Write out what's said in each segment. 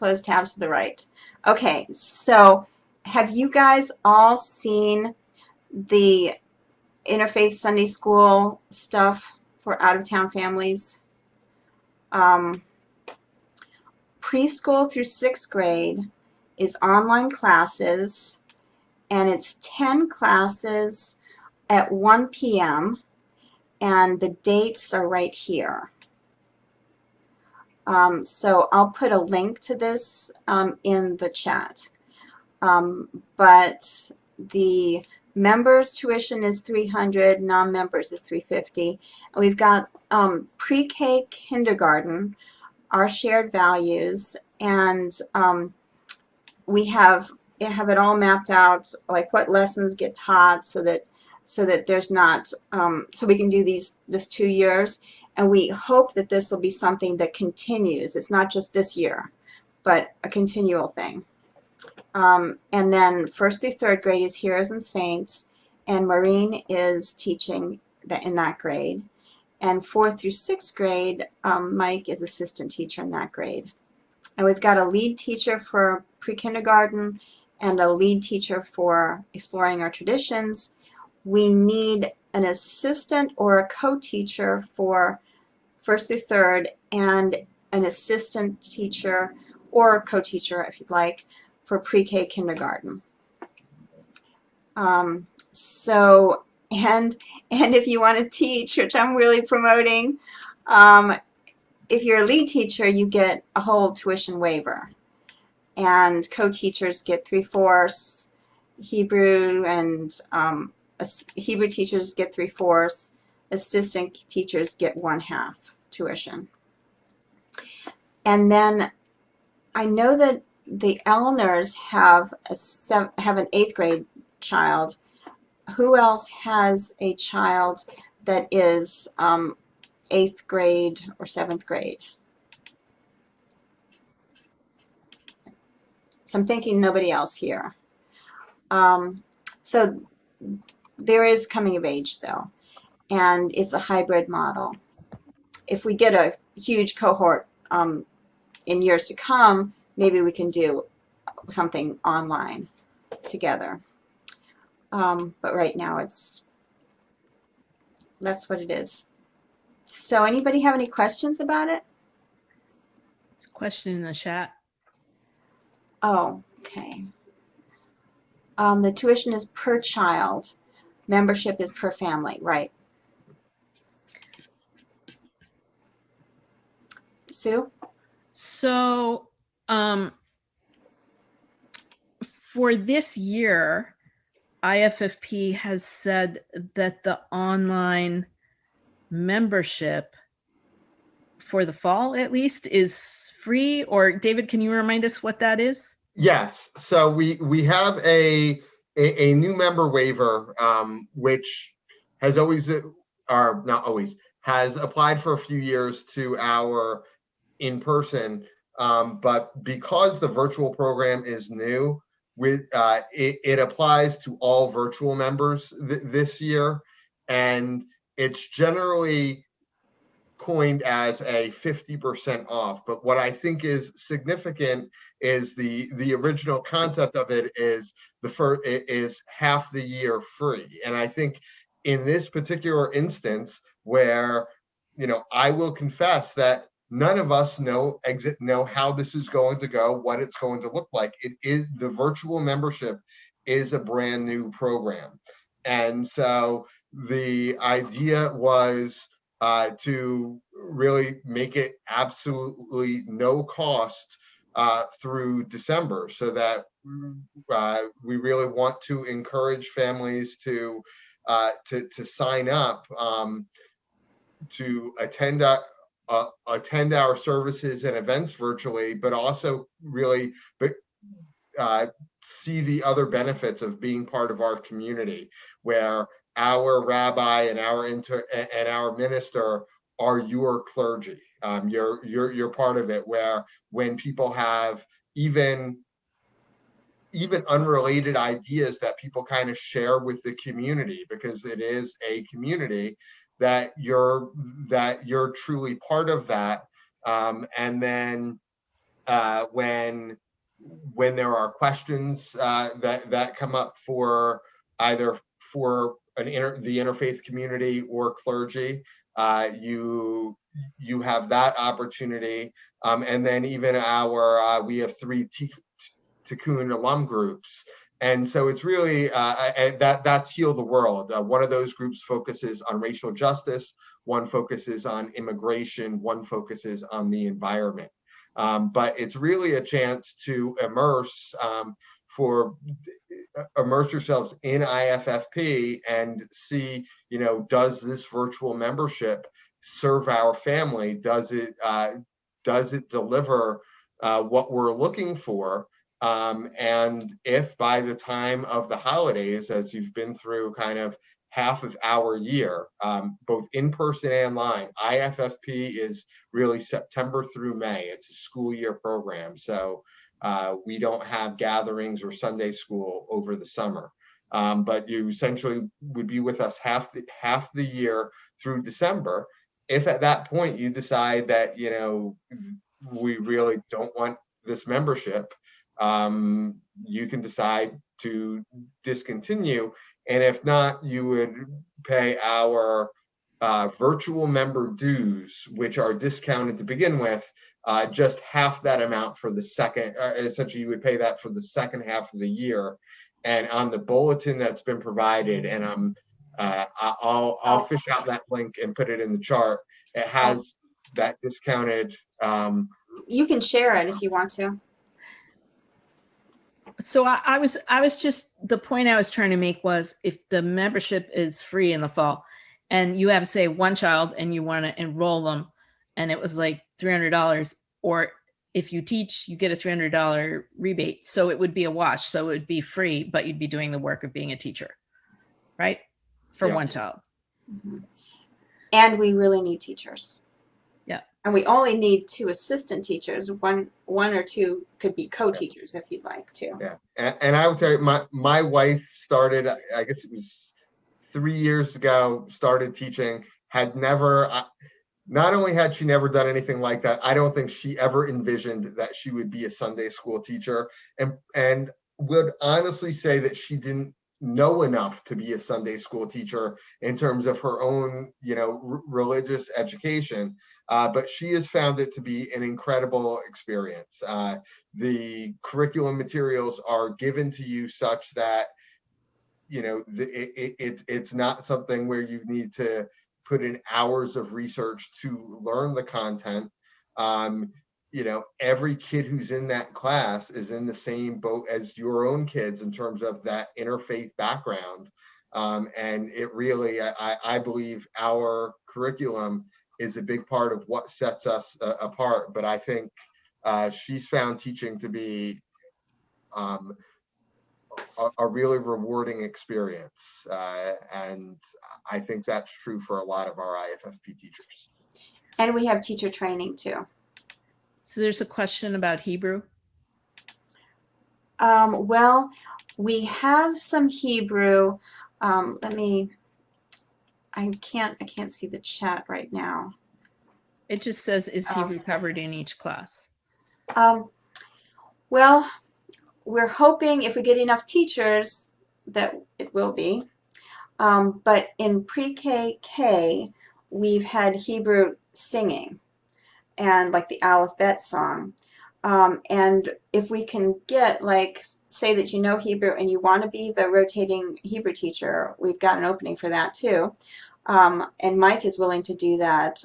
close tabs to the right. Okay, so have you guys all seen the Interfaith Sunday School stuff for out-of-town families? Um, Preschool through sixth grade is online classes, and it's 10 classes at 1 p.m., and the dates are right here. So I'll put a link to this in the chat. But the members' tuition is $300, non-members is $350. And we've got pre-K kindergarten, our shared values, and we have it all mapped out, like what lessons get taught, so that there's not so we can do this 2 years, and we hope that this will be something that continues. It's not just this year, but a continual thing. And then first through third grade is Heroes and Saints, and Maureen is teaching that in that grade. And fourth through sixth grade, Mike is assistant teacher in that grade. And we've got a lead teacher for pre-kindergarten and a lead teacher for Exploring Our Traditions. We need an assistant or a co-teacher for first through third, and an assistant teacher or a co-teacher, if you'd like, for pre-K kindergarten. So, and if you want to teach, which I'm really promoting, if you're a lead teacher, you get a whole tuition waiver, and co-teachers get 3/4, Hebrew and Hebrew teachers get 3/4, assistant teachers get 1/2 tuition. And then I know that the Elners have an 8th grade child. Who else has a child that is 8th grade or 7th grade? So I'm thinking nobody else here. So there is coming of age, though, and it's a hybrid model. If we get a huge cohort in years to come, maybe we can do something online together. But right now that's what it is. So anybody have any questions about it? There's a question in the chat. Oh, okay. The tuition is per child. Membership is per family, right? Sue? So for this year, IFFP has said that the online membership for the fall, at least, is free. Or David, can you remind us what that is? Yes. So we have a new member waiver, which has always, or not always, has applied for a few years to our in-person, but because the virtual program is new, it applies to all virtual members this year, and it's generally coined as a 50% off. But what I think is significant is the original concept of it is is half the year free. And I think in this particular instance, where I will confess that none of us know how this is going to go, what it's going to look like. It is, the virtual membership is a brand new program, and so the idea was to really make it absolutely no cost through December, so that we really want to encourage families to sign up to attend our services and events virtually, but also really see the other benefits of being part of our community, where our rabbi and our minister are your clergy. You're part of it, where when people have even unrelated ideas that people kind of share with the community, because it is a community, that you're truly part of that. And then when there are questions that come up for either for the interfaith community or clergy, you have that opportunity. And then even we have 3 Tikkun alum groups. And so it's really that's Heal the World. One of those groups focuses on racial justice, one focuses on immigration, one focuses on the environment. But it's really a chance to immerse yourselves in IFFP and see, does this virtual membership serve our family? Does it deliver what we're looking for? And if by the time of the holidays, as you've been through kind of half of our year, both in person and online, IFFP is really September through May. It's a school year program. So we don't have gatherings or Sunday school over the summer. But you essentially would be with us half the year through December. If at that point you decide that, we really don't want this membership, you can decide to discontinue. And if not, you would pay our virtual member dues, which are discounted to begin with, just half that amount for the second. Essentially, you would pay that for the second half of the year. And on the bulletin that's been provided, and I'll fish out that link and put it in the chart. It has that discounted. You can share it if you want to. So I was just, the point I was trying to make was, if the membership is free in the fall and you have, say, 1 child and you want to enroll them and it was like $300, or if you teach, you get a $300 rebate. So it would be a wash. So it would be free, but you'd be doing the work of being a teacher, right? For 1 child. Mm-hmm. And we really need teachers. Yeah. And we only need 2 assistant teachers. One or 2 could be co-teachers if you'd like to. Yeah. And I would tell you, my wife started, I guess it was 3 years ago, started teaching, had never, not only had she never done anything like that, I don't think she ever envisioned that she would be a Sunday school teacher, and would honestly say that she didn't know enough to be a Sunday school teacher in terms of her own, religious education. But she has found it to be an incredible experience. The curriculum materials are given to you such that, it's not something where you need to put in hours of research to learn the content. Every kid who's in that class is in the same boat as your own kids in terms of that interfaith background. And it really, I believe our curriculum is a big part of what sets us apart. But I think she's found teaching to be a really rewarding experience. And I think that's true for a lot of our IFFP teachers. And we have teacher training too. So there's a question about Hebrew. Well, we have some Hebrew. I can't see the chat right now. It just says, is Hebrew covered in each class? Well, we're hoping if we get enough teachers that it will be. But in pre-K, we've had Hebrew singing and like the Aleph Bet song. And if we can get, like, say that you know Hebrew and you want to be the rotating Hebrew teacher, we've got an opening for that too. And Mike is willing to do that.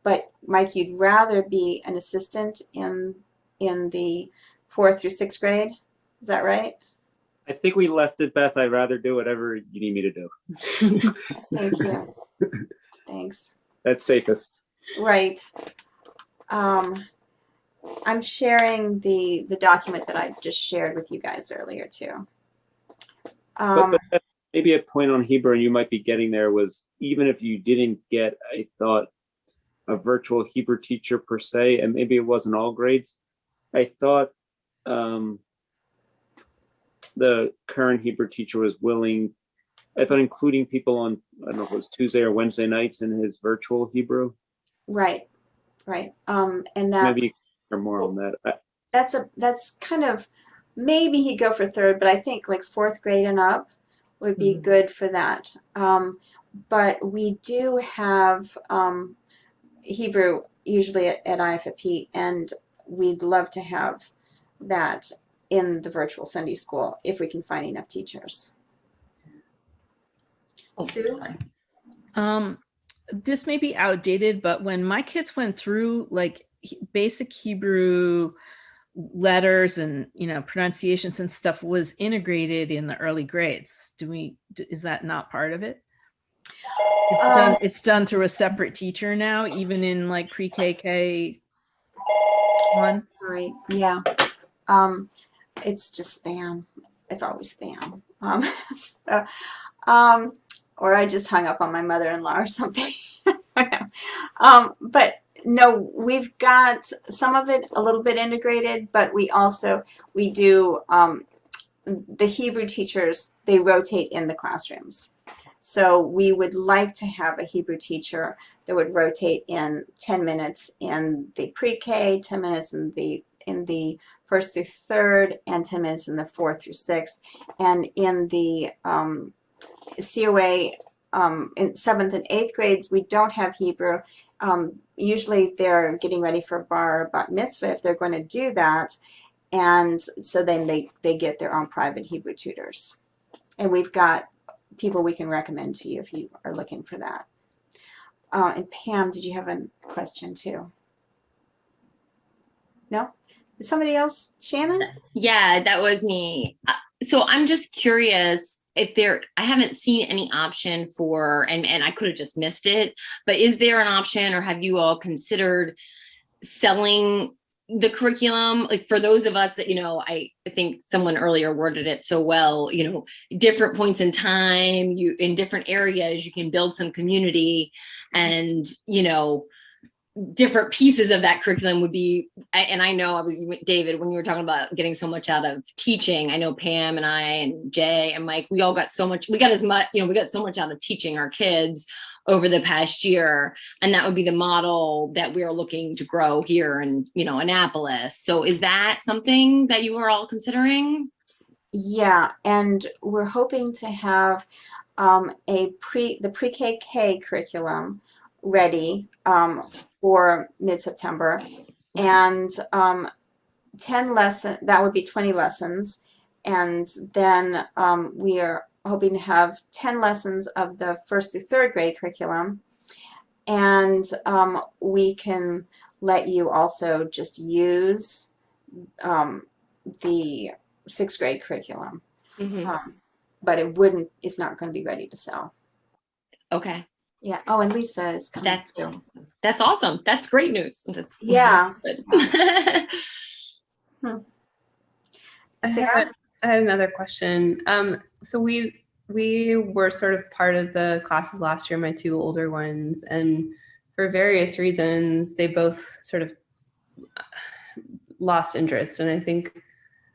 But Mike, you'd rather be an assistant in the 4th through 6th grade? Is that right? I think we left it, Beth. I'd rather do whatever you need me to do. Thank you. Thanks. That's safest. Right. I'm sharing the document that I just shared with you guys earlier too. But maybe a point on Hebrew, and you might be getting there, was even if you didn't get, I thought, a virtual Hebrew teacher per se, and maybe it wasn't all grades, I thought the current Hebrew teacher was willing, I thought, including people on, I don't know if it was Tuesday or Wednesday nights in his virtual Hebrew. Right. And that's, maybe or more on that. that's kind of, maybe he'd go for third, but I think like fourth grade and up would be good for that. But we do have Hebrew usually at IFFP, and we'd love to have that in the virtual Sunday school if we can find enough teachers. Sue? This may be outdated, but when my kids went through like basic Hebrew letters and, you know, pronunciations and stuff was integrated in the early grades. Is that not part of it? It's done through a separate teacher now, even in like pre-K 1. Sorry. Yeah. It's just spam. It's always spam. So, or I just hung up on my mother-in-law or something. I don't know. But no, we've got some of it a little bit integrated, but we do, the Hebrew teachers, they rotate in the classrooms. So we would like to have a Hebrew teacher that would rotate in 10 minutes in the pre-K, 10 minutes in the first through third, and 10 minutes in the fourth through sixth. And in the COA, in seventh and eighth grades, we don't have Hebrew. Usually they're getting ready for bar or bat mitzvah if they're going to do that. And so then they get their own private Hebrew tutors. And we've got people we can recommend to you if you are looking for that. And Pam, did you have a question too? No? Is somebody else? Shannon? Yeah, that was me. So I'm just curious if I haven't seen any option for, and I could have just missed it, but is there an option, or have you all considered selling the curriculum? Like for those of us that, you know, I think someone earlier worded it so well, you know, different points in time, in different areas, you can build some community, and, you know, different pieces of that curriculum would be, and I know David, when you were talking about getting so much out of teaching, I know Pam and I and Jay and Mike, we got so much out of teaching our kids over the past year. And that would be the model that we're looking to grow here in, you know, Annapolis. So is that something that you are all considering? Yeah, and we're hoping to have the pre-KK curriculum ready for mid-September, and 10 lessons, that would be 20 lessons, and then we are hoping to have 10 lessons of the first through third grade curriculum, and we can let you also just use the sixth grade curriculum, but it's not going to be ready to sell. Okay. Yeah. Oh, and Lisa is coming too. That's awesome. That's great news. Yeah. Sarah? I had another question. So we were sort of part of the classes last year, my two older ones, and for various reasons, they both sort of lost interest. And I think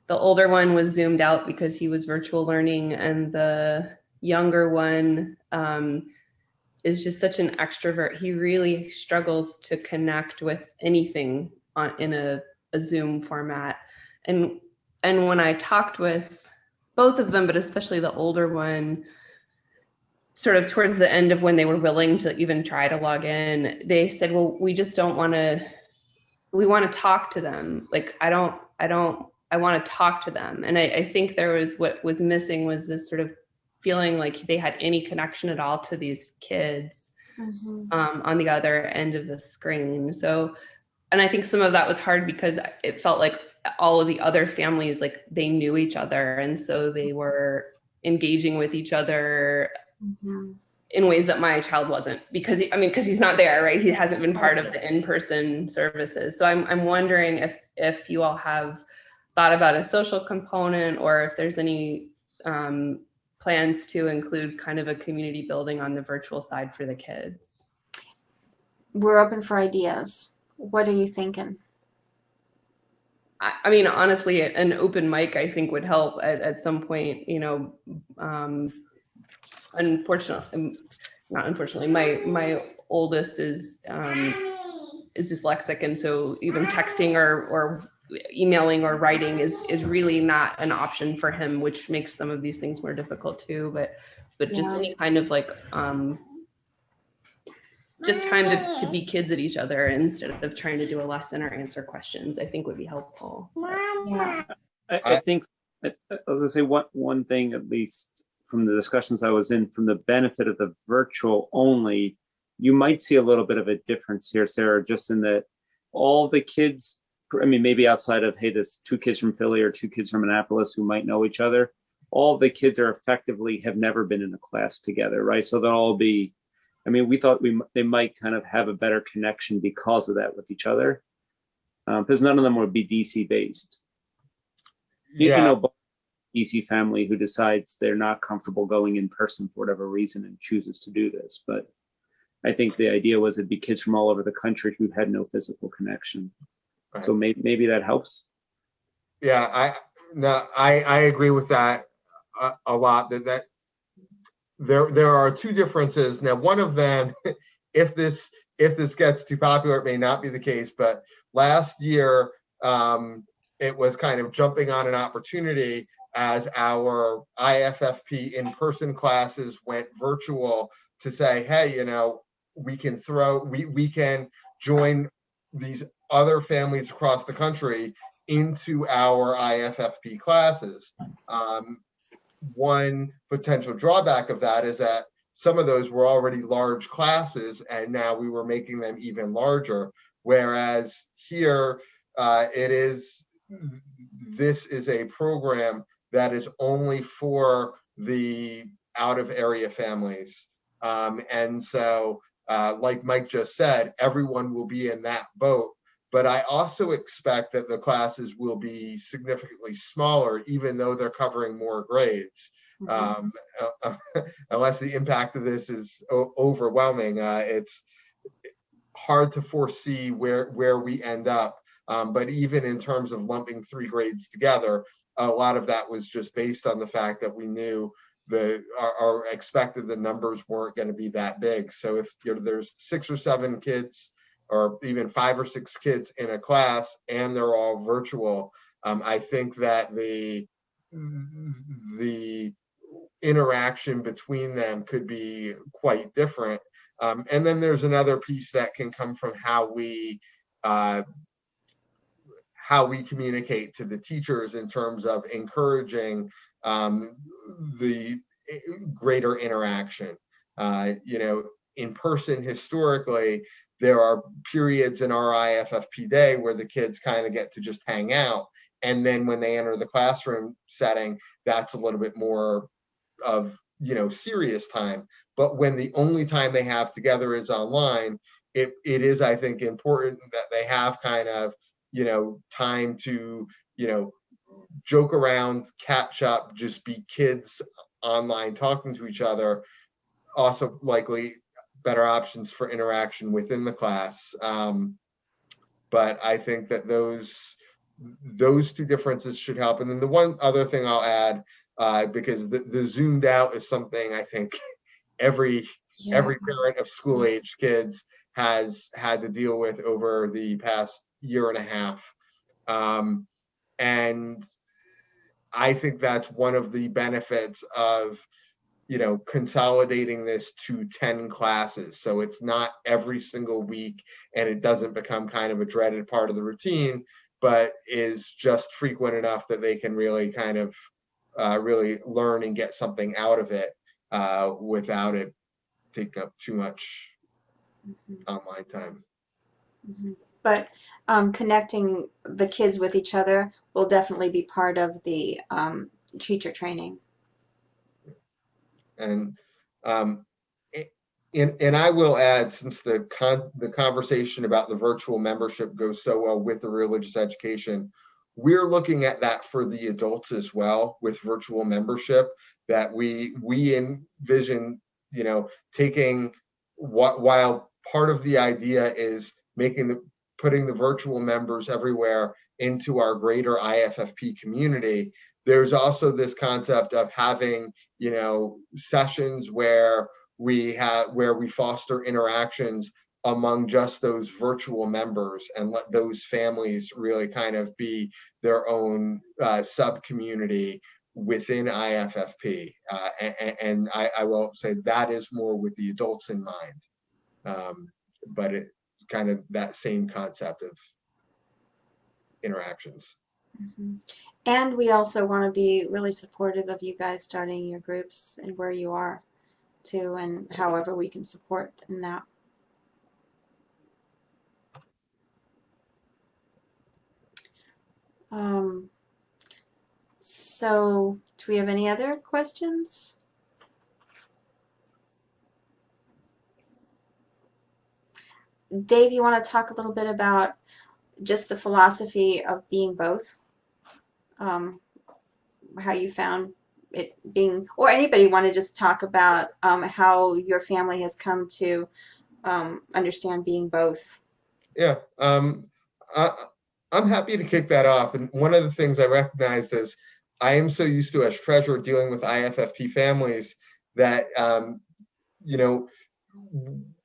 the older one was zoomed out because he was virtual learning, and the younger one is just such an extrovert. He really struggles to connect with anything in a Zoom format. And when I talked with both of them, but especially the older one, sort of towards the end of when they were willing to even try to log in, they said, well, we just don't want to, we want to talk to them. Like, I want to talk to them. And I think what was missing was this sort of feeling like they had any connection at all to these kids on the other end of the screen. So, and I think some of that was hard because it felt like all of the other families, like they knew each other. And so they were engaging with each other in ways that my child wasn't, because he's not there, right? He hasn't been part of the in-person services. So I'm wondering if you all have thought about a social component, or if there's any plans to include kind of a community building on the virtual side for the kids. We're open for ideas. What are you thinking? I mean, honestly, an open mic, I think, would help at some point. You know, not unfortunately, my oldest is dyslexic, and so even texting or emailing or writing is really not an option for him, which makes some of these things more difficult too. But just Yeah. any kind of like just time to be kids at each other instead of trying to do a lesson or answer questions, I think would be helpful. Yeah. I think I was gonna say one thing, at least from the discussions I was in, from the benefit of the virtual only, you might see a little bit of a difference here, Sarah, just in that all the kids, I mean, maybe outside of, hey, there's 2 kids from Philly or 2 kids from Annapolis who might know each other, all the kids are effectively have never been in a class together, right? So they'll all be, I mean, we thought they might kind of have a better connection because of that with each other, because none of them would be DC based. Yeah. You know, DC family who decides they're not comfortable going in person for whatever reason and chooses to do this. But I think the idea was it'd be kids from all over the country who had no physical connection. Right. So maybe that helps. Yeah, I agree with that a lot. That there are 2 differences. Now, one of them, if this gets too popular, it may not be the case. But last year, it was kind of jumping on an opportunity as our IFFP in-person classes went virtual to say, hey, we can join these other families across the country into our IFFP classes. One potential drawback of that is that some of those were already large classes, and now we were making them even larger. Whereas here, this is a program that is only for the out-of-area families. And so, like Mike just said, everyone will be in that boat. But I also expect that the classes will be significantly smaller, even though they're covering more grades. Unless the impact of this is overwhelming, it's hard to foresee where we end up. But even in terms of lumping 3 grades together, a lot of that was just based on the fact that we knew our expected the numbers weren't going to be that big. So if there's 6 or 7 kids, or even 5 or 6 kids in a class, and they're all virtual, I think that the interaction between them could be quite different. And then there's another piece that can come from how we communicate to the teachers in terms of encouraging the greater interaction. In person, historically, there are periods in our IFFP day where the kids kind of get to just hang out. And then when they enter the classroom setting, that's a little bit more of, serious time. But when the only time they have together is online, it is, I think, important that they have kind of, time to, joke around, catch up, just be kids online talking to each other. Also likely better options for interaction within the class. But I think that those 2 differences should help. And then the one other thing I'll add, because the zoomed out is something I think every parent of school-aged kids has had to deal with over the past year and a half. And I think that's one of the benefits of consolidating this to 10 classes. So it's not every single week, and it doesn't become kind of a dreaded part of the routine, but is just frequent enough that they can really kind of really learn and get something out of it without it taking up too much online time. But connecting the kids with each other will definitely be part of the teacher training. And and I will add, since the conversation about the virtual membership goes so well with the religious education, we're looking at that for the adults as well with virtual membership, that we envision, taking while part of the idea is putting the virtual members everywhere into our greater IFFP community. There's also this concept of having, sessions where we foster interactions among just those virtual members and let those families really kind of be their own sub-community within IFFP. And I will say that is more with the adults in mind, but it kind of that same concept of interactions. Mhm. And we also want to be really supportive of you guys starting your groups and where you are too, and however we can support in that. So do we have any other questions? Dave, you want to talk a little bit about just the philosophy of being both? How you found it being, or anybody want to just talk about how your family has come to understand being both? Yeah, I'm happy to kick that off. And one of the things I recognized is I am so used to, as treasurer, dealing with IFFP families that, you know,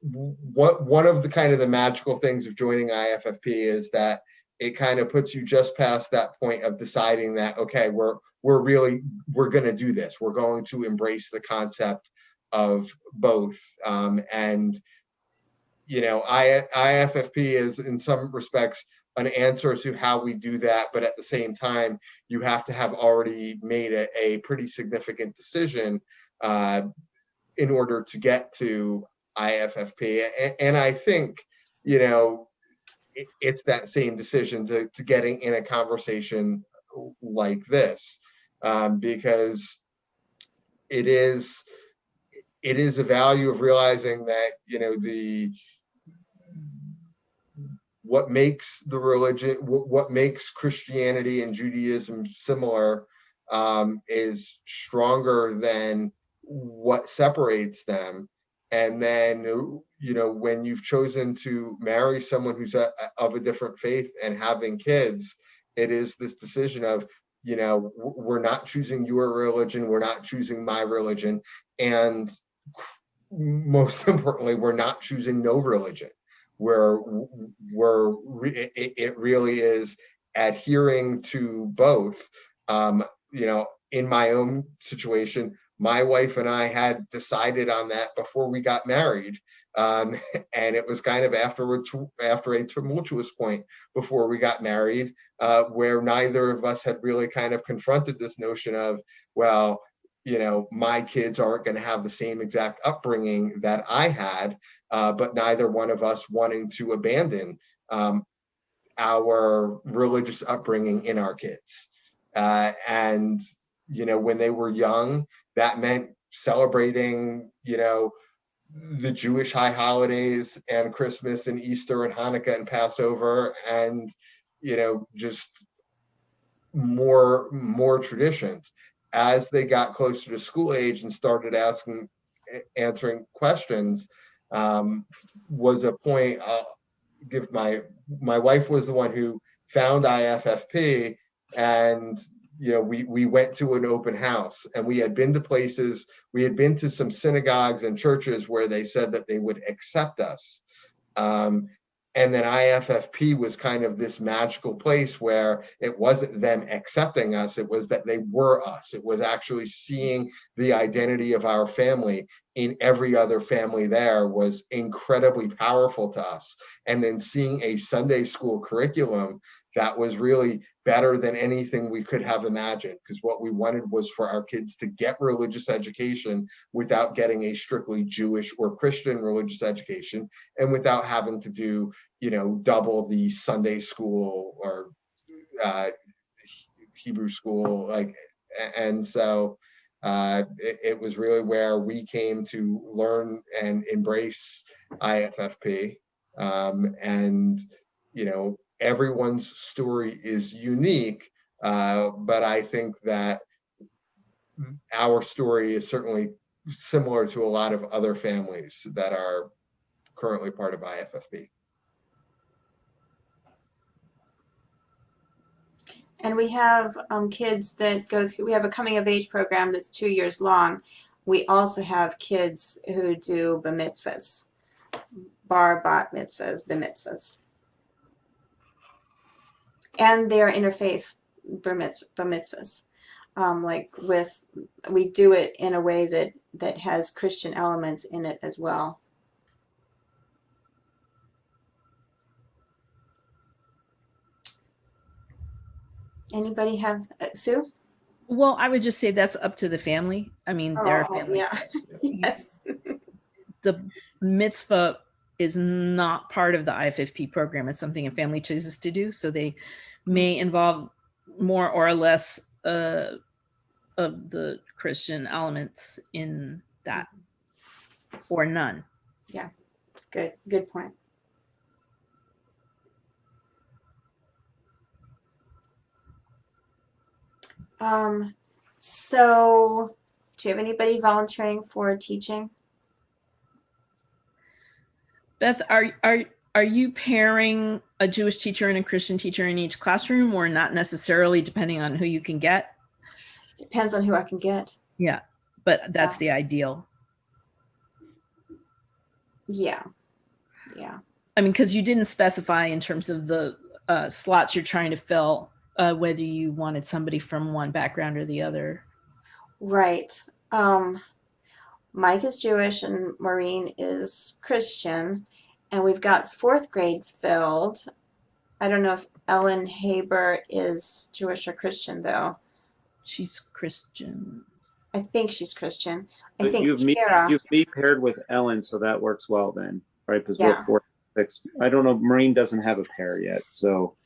one of the kind of the magical things of joining IFFP is that it kind of puts you just past that point of deciding that, okay, we're going to do this. We're going to embrace the concept of both. And you know, IFFP is in some respects an answer to how we do that, but at the same time, you have to have already made a pretty significant decision in order to get to IFFP. And I think, you know, it's that same decision to getting in a conversation like this, because it is a value of realizing that, you know, what makes the religion, what makes Christianity and Judaism similar, is stronger than what separates them. And then, you know, when you've chosen to marry someone who's of a different faith and having kids, it is this decision of, you know, we're not choosing your religion, we're not choosing my religion, and most importantly, we're not choosing no religion. It really is adhering to both. You know, in my own situation, my wife and I had decided on that before we got married, and it was kind of after a tumultuous point before we got married, where neither of us had really kind of confronted this notion of, well, you know, my kids aren't going to have the same exact upbringing that I had, but neither one of us wanting to abandon our religious upbringing in our kids. And, you know, when they were young, that meant celebrating, you know, the Jewish high holidays and Christmas and Easter and Hanukkah and Passover, and, you know, just more traditions. As they got closer to school age and started answering questions, was a point. Give my wife was the one who found IFFP, and you know, we went to an open house, and we had been to places, we had been to some synagogues and churches where they said that they would accept us. And then IFFP was kind of this magical place where it wasn't them accepting us, it was that they were us. It was actually seeing the identity of our family in every other family there was incredibly powerful to us. And then seeing a Sunday school curriculum that was really better than anything we could have imagined, because what we wanted was for our kids to get religious education without getting a strictly Jewish or Christian religious education, and without having to do, you know, double the Sunday school or Hebrew school, like. And so it was really where we came to learn and embrace IFFP. And, you know, everyone's story is unique, but I think that our story is certainly similar to a lot of other families that are currently part of IFFP. And we have kids that go through, we have a coming of age program that's 2 years long. We also have kids who do bar mitzvahs. bar bat mitzvahs, b'mitzvahs. And their interfaith bar mitzvahs. We do it in a way that has Christian elements in it as well. Anybody have, Sue? Well, I would just say that's up to the family. I mean, there are families. Yeah. Yes. The mitzvah is not part of the IFFP program. It's something a family chooses to do. So they may involve more or less of the Christian elements in that, or none. Yeah, good point. So do you have anybody volunteering for teaching? Beth, are you pairing a Jewish teacher and a Christian teacher in each classroom, or not necessarily, depending on who you can get? Depends on who I can get. Yeah, but that's the ideal. Yeah. I mean, because you didn't specify in terms of the slots you're trying to fill, whether you wanted somebody from one background or the other. Right. Mike is Jewish and Maureen is Christian, and we've got 4th grade filled. I don't know if Ellen Haber is Jewish or Christian, though. She's Christian. I think she's Christian. I But think you've me paired with Ellen, so that works well then, right? Because Yeah. we're 4-6. I don't know. Maureen doesn't have a pair yet, so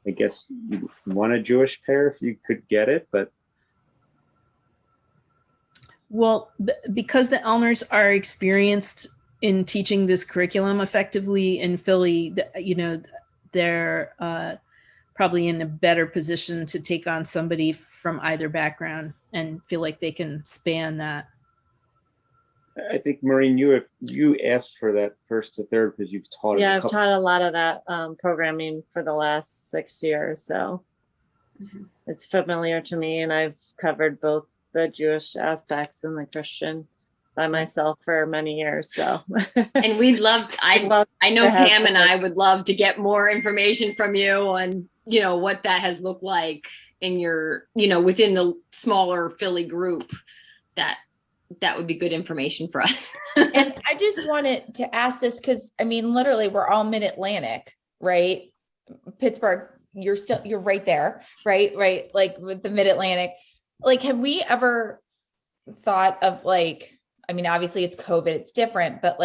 I guess you want a Jewish pair if you could get it, but. Well, because the Elners are experienced in teaching this curriculum effectively in Philly, they're probably in a better position to take on somebody from either background and feel like they can span that. I think, Maureen, you asked for that 1st to 3rd because you've taught. Yeah, I've taught a lot of that programming for the last 6 years, so it's familiar to me, and I've covered both the Jewish aspects and the Christian by myself for many years. So, And we'd love, I know Pam and I would love to get more information from you on, what that has looked like in your, within the smaller Philly group. That would be good information for us. And I just wanted to ask this because, I mean, literally we're all mid-Atlantic, right? Pittsburgh, you're right there, right? Like with the mid-Atlantic. Like, have we ever thought of I mean, obviously it's COVID, it's different, but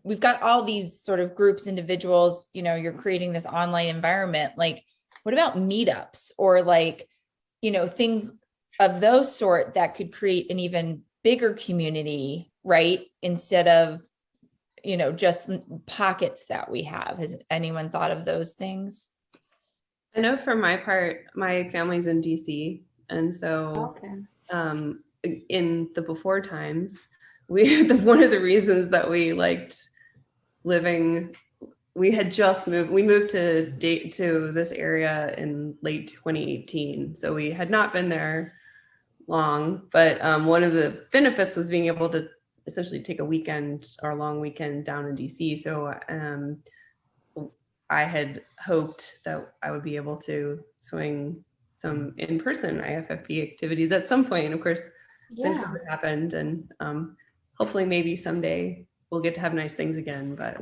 we've got all these sort of groups, individuals, you're creating this online environment. Like, what about meetups or things of those sort that could create an even bigger community, right? Instead of, just pockets that we have. Has anyone thought of those things? I know for my part, my family's in DC. And so in the before times, one of the reasons that we liked living, we had just moved, we moved to this area in late 2018. So we had not been there long, but one of the benefits was being able to essentially take a weekend or a long weekend down in DC. So I had hoped that I would be able to swing some in-person IFFP activities at some point. And of course, then COVID happened, and hopefully maybe someday we'll get to have nice things again. But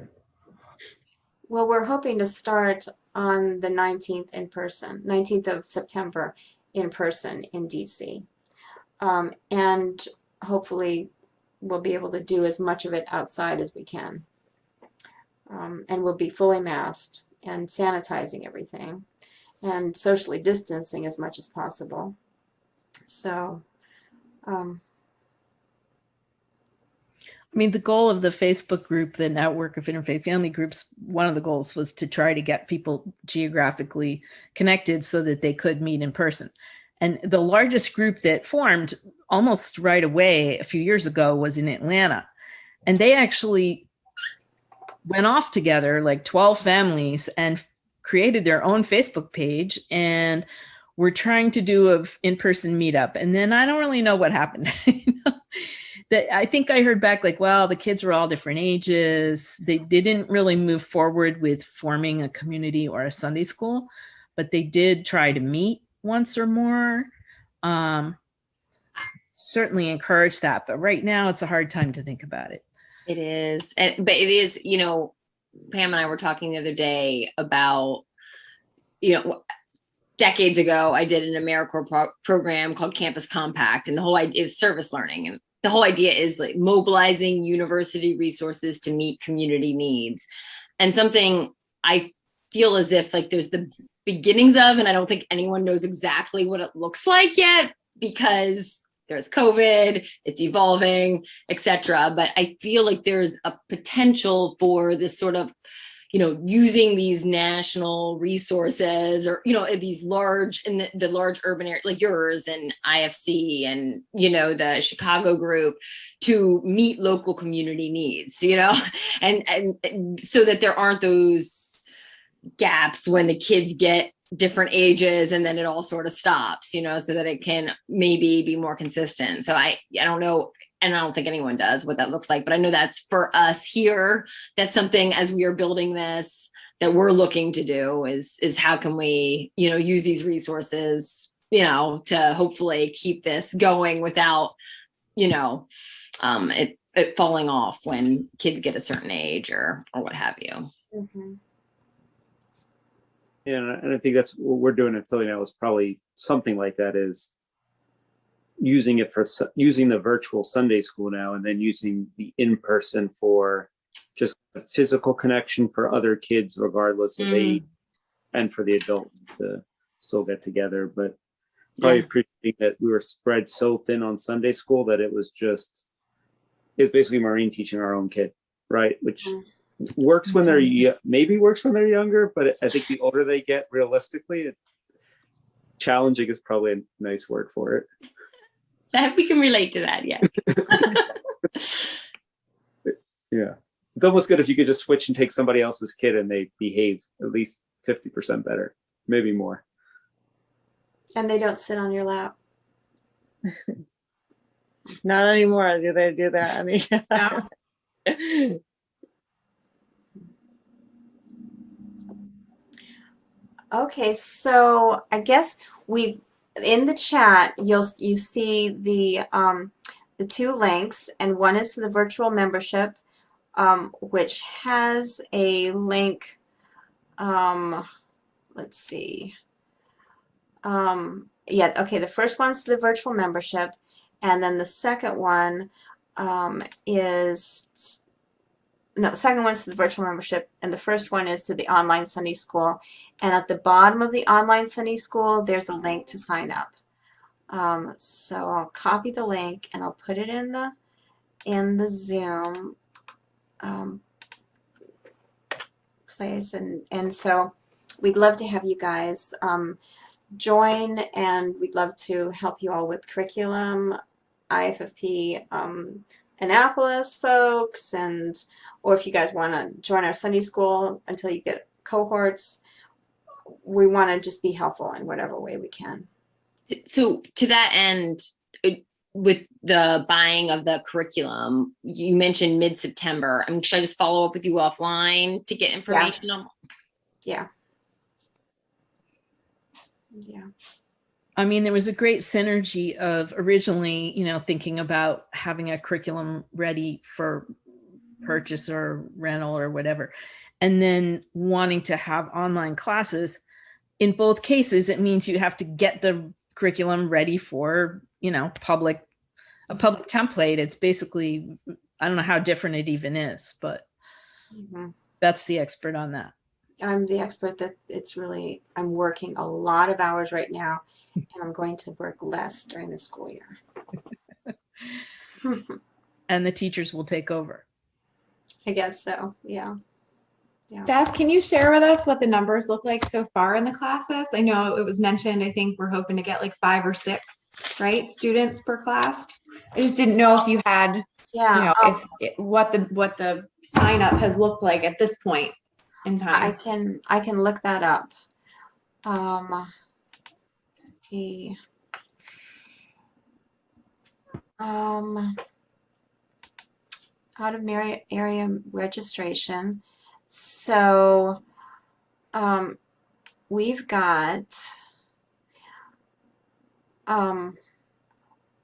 well, we're hoping to start on the 19th in person, 19th of September in person in DC. And hopefully we'll be able to do as much of it outside as we can. And we'll be fully masked and sanitizing everything and socially distancing as much as possible. So, I mean, the goal of the Facebook group, the network of interfaith family groups, one of the goals was to try to get people geographically connected so that they could meet in person. And the largest group that formed almost right away a few years ago was in Atlanta. And they actually went off together, like 12 families, and created their own Facebook page, and were trying to do an in-person meetup. And then I don't really know what happened. I think I heard back like, well, the kids were all different ages. They didn't really move forward with forming a community or a Sunday school, but they did try to meet once or more. Certainly encourage that, but right now it's a hard time to think about it. It is, but it is, Pam and I were talking the other day about, decades ago, I did an AmeriCorps program called Campus Compact, and the whole idea is service learning. And the whole idea is like mobilizing university resources to meet community needs. And something I feel as if like there's the beginnings of, and I don't think anyone knows exactly what it looks like yet, because there's COVID, it's evolving, etc. But I feel like there's a potential for this sort of, using these national resources or, these large, in the large urban area like yours and IFC and, the Chicago group to meet local community needs, and so that there aren't those gaps when the kids get different ages and then it all sort of stops, so that it can maybe be more consistent. So I don't know, and I don't think anyone does what that looks like, but I know that's for us here. That's something as we are building this that we're looking to do is how can we, use these resources, to hopefully keep this going without, it falling off when kids get a certain age or what have you. Mm-hmm. Yeah, and I think that's what we're doing in Philly now is probably something like that, is using the virtual Sunday school now, and then using the in-person for just a physical connection for other kids, regardless of age, and for the adults to still get together. But probably appreciating that we were spread so thin on Sunday school that it was basically Maureen teaching our own kid, right? Which works when maybe works when they're younger, but I think the older they get, realistically, challenging is probably a nice word for it. We can relate to that, yes. Yeah, it's almost good if you could just switch and take somebody else's kid and they behave at least 50% better, maybe more. And they don't sit on your lap. Not anymore. Do they do that? No. Okay, so I guess in the chat you see the two links, and one is to the virtual membership, which has a link. Let's see. Yeah, okay. The first one's to the virtual membership, and then the second one second one's to the virtual membership, and the first one is to the online Sunday school. And at the bottom of the online Sunday school, there's a link to sign up. So I'll copy the link and I'll put it in the Zoom place. And so we'd love to have you guys join, and we'd love to help you all with curriculum, IFFP Annapolis folks, or if you guys want to join our Sunday school until you get cohorts, we want to just be helpful in whatever way we can. So to that end, with the buying of the curriculum, you mentioned mid-September. I mean, should I just follow up with you offline to get information on? Yeah. I mean, there was a great synergy of originally, thinking about having a curriculum ready for purchase or rental or whatever, and then wanting to have online classes. In both cases, it means you have to get the curriculum ready for, a public template. It's basically, I don't know how different it even is, but that's the expert on that. I'm the expert that I'm working a lot of hours right now, and I'm going to work less during the school year. And the teachers will take over. I guess so, yeah. Beth, can you share with us what the numbers look like so far in the classes? I know it was mentioned, I think we're hoping to get like 5 or 6, right, students per class. I just didn't know if you had, what the sign up has looked like at this point in time. I can look that up. area registration. So we've got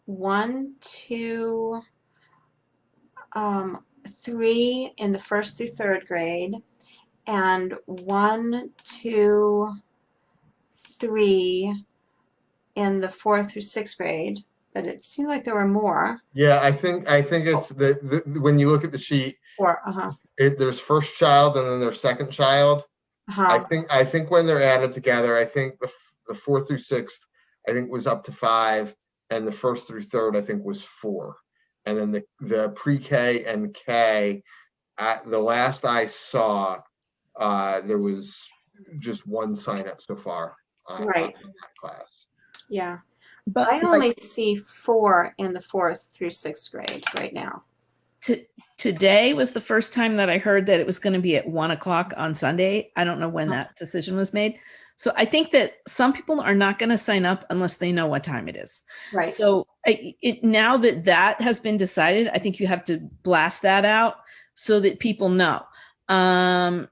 1, 2, 3 in the 1st through 3rd grade, and 1, 2, 3 in the 4th through 6th grade. But it seemed like there were more. Yeah, I think it's when you look at the sheet, there's first child and then there's second child. I think when they're added together, I think the 4th through 6th, I think was up to 5, and the 1st through 3rd, I think was 4. And then the pre-K and K, the last I saw, there was just 1 sign up so far on that class. Yeah. But I only see 4 in the 4th through 6th grade right now. Today was the first time that I heard that it was going to be at 1 o'clock on Sunday. I don't know when that decision was made. So I think that some people are not going to sign up unless they know what time it is. Right. So now that has been decided, I think you have to blast that out so that people know. And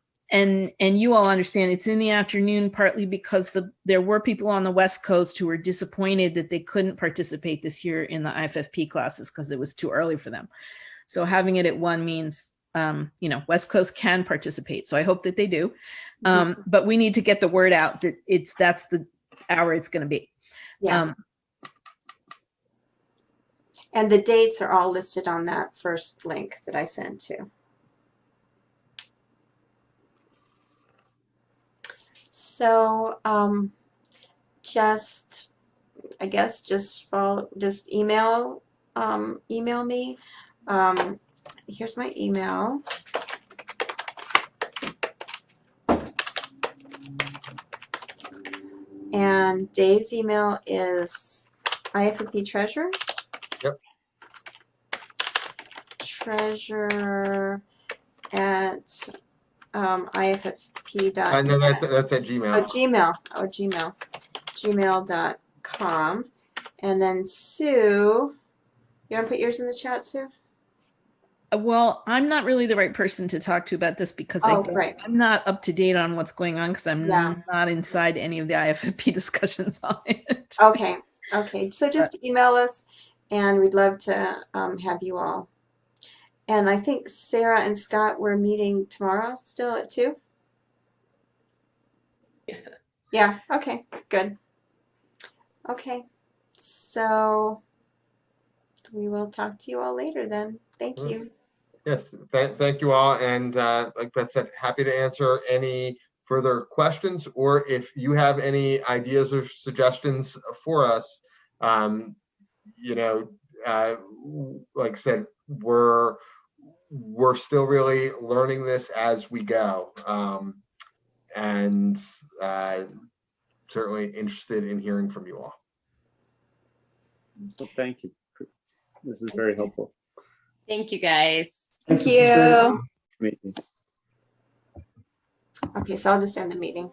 you all understand it's in the afternoon, partly because there were people on the West Coast who were disappointed that they couldn't participate this year in the IFFP classes because it was too early for them. So having it at 1 means, West Coast can participate. So I hope that they do. But we need to get the word out that that's the hour it's going to be. Yeah. And the dates are all listed on that first link that I sent to. So just email me. Here's my email. And Dave's email is IFFP treasurer. Yep. Treasurer at IFFP.net. No, that's at Gmail. Gmail.com. And then Sue, you want to put yours in the chat, Sue? Well, I'm not really the right person to talk to about this because I'm not up to date on what's going on because I'm not inside any of the IFFP discussions on it. Okay. So just email us, and we'd love to have you all. And I think Sarah and Scott were meeting tomorrow still at 2. Yeah. Okay. Good. Okay. So we will talk to you all later then. Thank you. Yes. Thank you all. And like Beth said, happy to answer any further questions, or if you have any ideas or suggestions for us, like I said, we're still really learning this as we go. And certainly interested in hearing from you all. Well, thank you. This is very helpful. Thank you, guys. Thank you. Okay, so I'll just end the meeting.